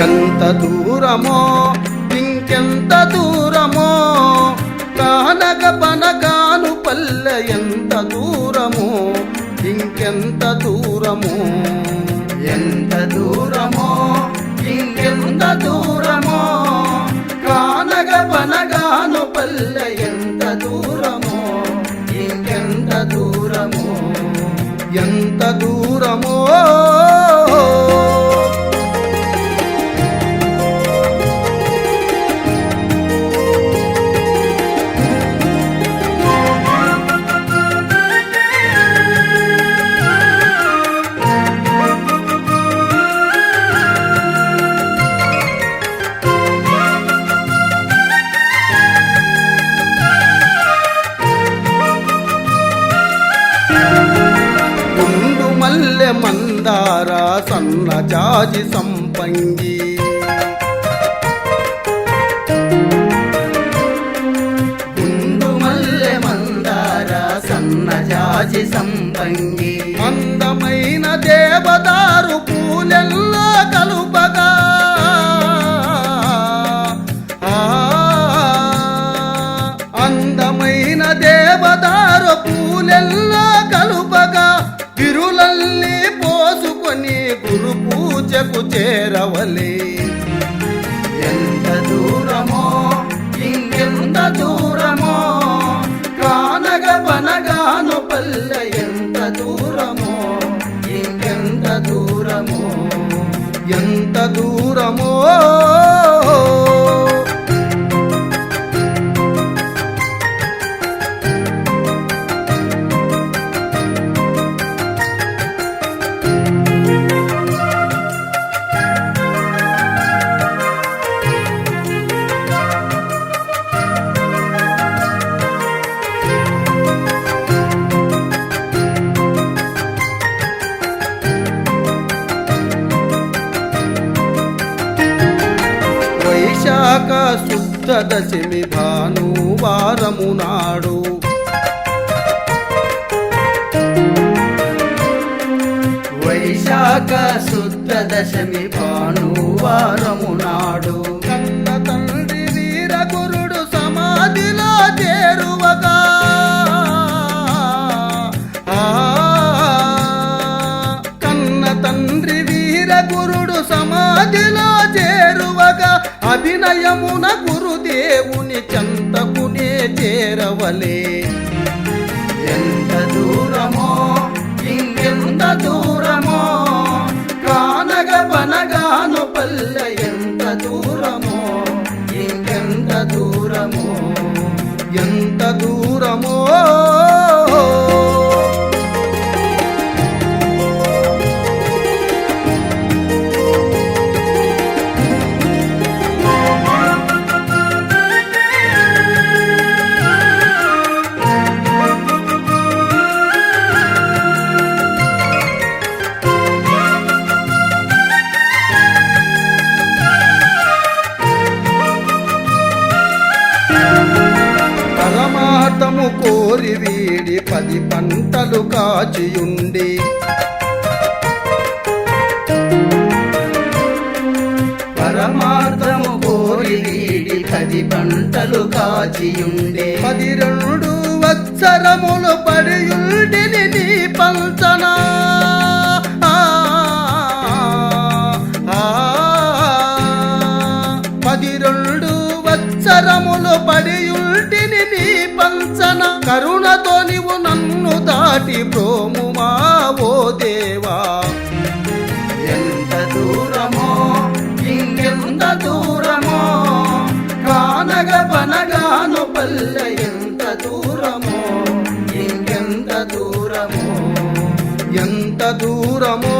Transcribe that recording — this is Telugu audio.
ఎంత దూరమో ఇంకెంత దూరమో కానగ పనగాను పల్లె ఎంత దూరమో ఇంకెంత దూరమో ఎంత దూరమో ఇంకెంత దూరమో కానగ పనగాను పల్లె ఎంత దూరమో ఇంకెంత దూరమో ఎంత దూరమో మల్లె మందార సన్న జాజి సంపంగి గుండు మల్లె మందార సన్న జాజి సంపంగి అందమైన దేవదారు పూలెల్లో కలుపగా అందమైన దేవదారు పూలెల్లో కలుపగా విరులల్లి పోసుకొని గురు పూజకు చేరవలే ఎంత దూరమో ఇంకెంత దూరమో కానగ పనగాను పల్లె ఎంత దూరమో ఇంకెంత దూరమో ఎంత దూరమో వైశాఖ శుద్ధ దశమి భానువారము నాడు వైశాఖ శుద్ధ దశమి భానువారము నాడు కన్న తండ్రి వీరగురుడు సమాధిలో చేరువగా కన్న తండ్రి వీరగురుడు సమాధిలో చేరువగా అభినయమున గురుదేవుని చెంతకునే చేరవలే ఎంత దూరమో ఇంకెంత దూరమో కానగ పనగాను పల్లె ఎంత దూరమో ఇంకెంత దూరమో ఎంత దూరమో పరమార్థము కోరి వీడి 10 పంటలు కాచియుండి పరమార్థము కోరి వీడి 10 పంటలు కాచియుండి 12 వత్సరములు పడియుండిని నీ పంచనా 12 వత్సరములు పడియుంటిని నీ పంచన కరుణతో నీవు నన్ను దాటి ప్రోముమా ఓ దేవా ఎంత దూరమో ఇంకెంత దూరమో కానగ పనగాను పల్లె ఎంత దూరమో ఇంకెంత దూరమో ఎంత దూరమో